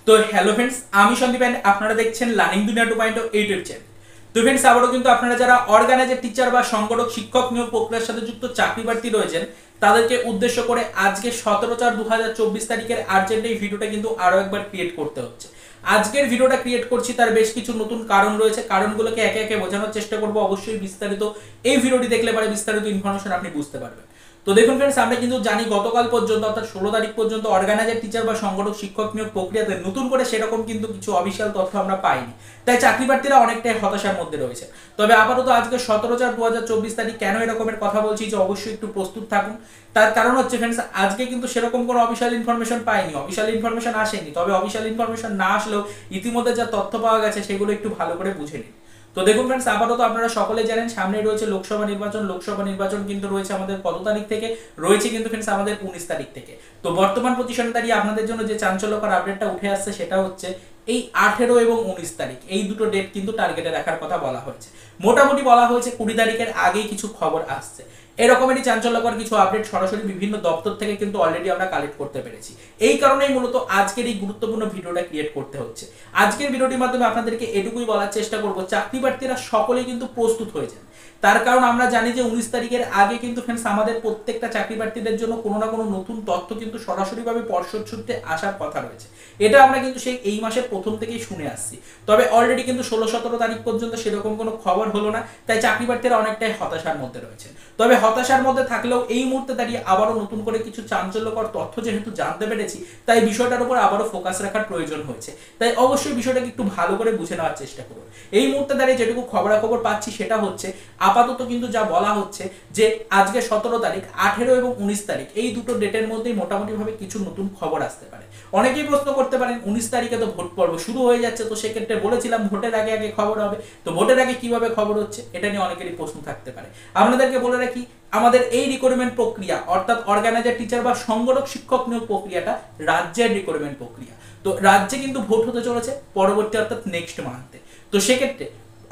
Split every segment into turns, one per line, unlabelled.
তো hello friends, আমি Sandeep and আপনারা দেখছেন লার্নিং দুনিয়া 2.0 ইউটিউব চ্যানেল। তো ফ্রেন্ডস, আবারও কিন্তু আপনারা যারা অর্গানাইজার টিচার বা সংগঠক শিক্ষক নিয়োগ প্রক্রিয়ার সাথে যুক্ত চাকরি প্রার্থী রয়েছেন তাদেরকে উদ্দেশ্য করে আজকে 17/4/2024 তারিখের আর্জেন্ট এই ভিডিওটা কিন্তু আরো একবার ক্রিয়েট করতে হচ্ছে। আজকের ভিডিওটা ক্রিয়েট করছি তার বেশ কিছু নতুন কারণ রয়েছে, কারণগুলোকে একে একে বোঝানোর চেষ্টা করব। অবশ্যই বিস্তারিত এই ভিডিওটি দেখলে পরে বিস্তারিত ইনফরমেশন আপনি বুঝতে পারবেন। তো দেখুন ফ্রেন্ডস, আমরা কিন্তু জানি গতকাল পর্যন্ত অর্থাৎ 16 তারিখ পর্যন্ত অর্গানাইজার টিচার বা সংগঠক শিক্ষক নিয়োগ প্রক্রিয়াতে নতুন করে সেরকম কিন্তু কিছু অফিসিয়াল তথ্য আমরা পাইনি, তাই চাকরি প্রার্থীরা অনেকটাই হতাশার মধ্যে রয়েছে। তবে আপাতত আজকে 17/4/2024 তারিখ কেন এরকমের কথা বলছি যে অবশ্যই একটু প্রস্তুত থাকুন। তার কারণ হচ্ছে ফ্রেন্ডস, আজকে কিন্তু সেরকম কোনো অফিসিয়াল ইনফরমেশন পাইনি, অফিসিয়াল ইনফরমেশন আসেনি। তবে অফিসিয়াল ইনফরমেশন না আসলেও ইতিমধ্যে যা তথ্য পাওয়া গেছে সেগুলো একটু ভালো করে বুঝে নিন। তো দেখুন ফ্রেন্ডস, আপাতত আপনারা সকলে জানেন সামনে রয়েছে লোকসভা নির্বাচন কিন্তু রয়েছে আমাদের কত তারিখ থেকে, রয়েছে কিন্তু ফ্রেন্ডস আমাদের 19 তারিখ থেকে। তো বর্তমান পজিশনে দাঁড়িয়ে আপনাদের জন্য যে চাঞ্চল্যকর আপডেটটা উঠে আসছে সেটা হচ্ছে এই 18 এবং 19 তারিখ এই দুটো ডেট কিন্তু টার্গেটে রাখার কথা বলা হয়েছে। মোটামুটি বলা হয়েছে 20 তারিখের আগেই কিছু খবর আসছে। এরকমেরই চাঞ্চল্যকর কিছু আপডেট সরাসরি বিভিন্ন দপ্তর থেকে কিন্তু অলরেডি আমরা কালেক্ট করতে পেরেছি। এই কারণেই মূলত আজকের এই গুরুত্বপূর্ণ ভিডিওটা ক্রিয়েট করতে হচ্ছে। আজকের ভিডিওটির মাধ্যমে আপনাদেরকে এটুকুই বলার চেষ্টা করব, চাকরি প্রার্থীরা সকলেই কিন্তু প্রস্তুত হয়ে যান। তার কারণ আমরা জানি যে 19 তারিখের আগে কিন্তু ফ্রেন্ডস আমাদের প্রত্যেকটা চাকরি প্রার্থীদের জন্য কোনো না কোনো নতুন তথ্য কিন্তু সরাসরিভাবে পর্ষদ সূত্রে আসার কথা রয়েছে। এটা আমরা কিন্তু সেই এই মাসের প্রথম থেকেই শুনে আসছি। তবে অলরেডি কিন্তু 16-17 তারিখ পর্যন্ত সেরকম কোনো খবর হলো না, তাই চাকরি প্রার্থীরা অনেকটাই হতাশার মধ্যে রয়েছে। তবে হতাশার মধ্যে থাকলেও এই মুহূর্তে দাঁড়িয়ে আবারও নতুন করে কিছু চাঞ্চল্যকর তথ্য যেহেতু জানতে পেরেছি, তাই বিষয়টার উপর আবারও ফোকাস রাখার প্রয়োজন হয়েছে। তাই অবশ্যই বিষয়টাকে একটু ভালো করে বুঝে নেওয়ার চেষ্টা করুন। এই মুহূর্তে দাঁড়িয়ে যেটুকু খবরাখবর পাচ্ছি সেটা হচ্ছে আপাতত কিন্তু যা বলা হচ্ছে যে আজকে 17 তারিখ, 18 এবং 19 তারিখ এই দুটো ডেটের মধ্যেই মোটামুটি ভাবে কিছু নতুন খবর আসতে পারে। অনেকেই প্রশ্ন করতে পারেন 19 তারিখে তো ভোট পর্ব শুরু হয়ে যাচ্ছে, তো সেক্ষেত্রে বলেছিলাম ভোটের আগে আগে খবর হবে, তো ভোটের আগে কিভাবে খবর হচ্ছে এটা নিয়ে অনেকেরই প্রশ্ন থাকতে পারে। আপনাদেরকে বলে রাখি, আমাদের এই রিক্রুটমেন্ট প্রক্রিয়া অর্থাৎ অর্গানাইজার টিচার বা সংগঠক শিক্ষক নিয়োগ প্রক্রিয়াটা রাজ্যের রিক্রুটমেন্ট প্রক্রিয়া। তো রাজ্যে কিন্তু ভোট হতে চলেছে পরবর্তী অর্থাৎ নেক্সট মান্থে। তো সেক্ষেত্রে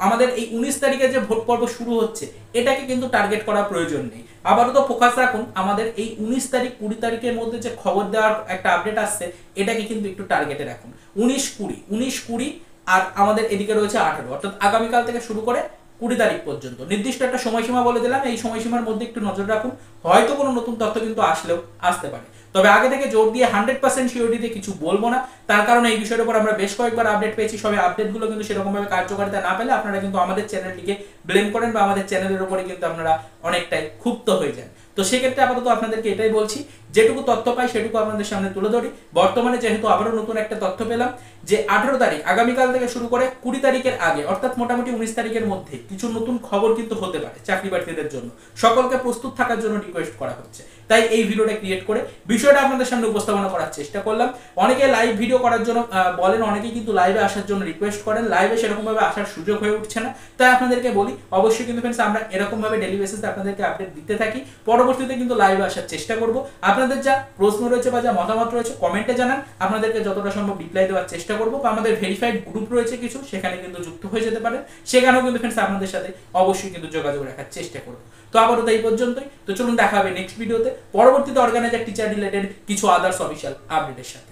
আমাদের এই 19 তারিখে যে ভোট পর্ব শুরু হচ্ছে এটাকে কিন্তু টার্গেট করার প্রয়োজন নেই। আপাতত ফোকাস রাখুন আমাদের এই 19 তারিখ 20 তারিখের মধ্যে যে খবর দেওয়ার একটা আপডেট আসছে এটাকে কিন্তু একটু টার্গেটে রাখুন। 19-20 আর আমাদের এদিকে রয়েছে 18, অর্থাৎ আগামীকাল থেকে শুরু করে 20 তারিখ পর্যন্ত নির্দিষ্ট একটা সময়সীমা বলে দিলাম। এই সময়সীমার মধ্যে একটু নজর রাখুন, হয়তো কোনো নতুন তথ্য কিন্তু আসলেও আসতে পারে। তবে আগে থেকে জোর দিয়ে 100% সিওরিটি দিয়ে কিছু বলবো না, তার কারণে এই বিষয়ের উপর আমরা বেশ কয়েকবার আপডেট পেয়েছি। সবে আপডেটগুলো কিন্তু সেরকমভাবে কার্যকারিতা না পেলে আপনারা কিন্তু আমাদের চ্যানেলটিকে ব্লেম করেন বা আমাদের চ্যানেলের উপরে কিন্তু আপনারা অনেকটাই ক্ষুব্ধ হয়ে যান। তো সেক্ষেত্রে আপাতত আপনাদেরকে এটাই বলছি, যেটুকু তথ্য পাই সেটুকু আপনাদের সামনে তুলে ধরি। বর্তমানে যেহেতু আবারও নতুন একটা তথ্য পেলাম যে 18 তারিখ আগামীকাল থেকে শুরু করে 20 তারিখের আগে অর্থাৎ মোটামুটি 19 তারিখের মধ্যে কিছু নতুন খবর কিন্তু হতে পারে চাকরি প্রার্থীদের জন্য। সকলকে প্রস্তুত থাকার জন্য রিকোয়েস্ট করা হচ্ছে, তাই এই ভিডিওটা ক্রিয়েট করে বিষয়টা আপনাদের সামনে উপস্থাপনা করার চেষ্টা করলাম। অনেকে লাইভ ভিডিও করার জন্য বলেন, অনেকেই কিন্তু লাইভে আসার জন্য রিকোয়েস্ট করেন, লাইভে সেরকমভাবে আসার সুযোগ হয়ে উঠছে না। তাই আপনাদেরকে বলি অবশ্যই কিন্তু ফ্রেন্ডস আমরা এরকমভাবে ডেইলি বেসিসে আপনাদেরকে আপডেট দিতে থাকি। পরবর্তীতে কিন্তু লাইভে আসার চেষ্টা করব। আপনাদের যা প্রশ্ন রয়েছে বা যা মতামত রয়েছে কমেন্টে জানান, আপনাদেরকে যতটা সম্ভব রিপ্লাই দেওয়ার চেষ্টা করব। বা আমাদের ভেরিফাইড গ্রুপ রয়েছে কিছু, সেখানে কিন্তু যুক্ত হয়ে যেতে পারেন, সেখানেও কিন্তু ফ্রেন্ডস আপনাদের সাথে অবশ্যই কিন্তু যোগাযোগ রাখার চেষ্টা করব। তো আপাতত এই পর্যন্তই। তো চলুন দেখা হবে নেক্সট ভিডিওতে পরবর্তীতে অর্গানাইজার টিচার রিলেটেড কিছু আদার্স অফিসিয়াল আপডেটের সাথে।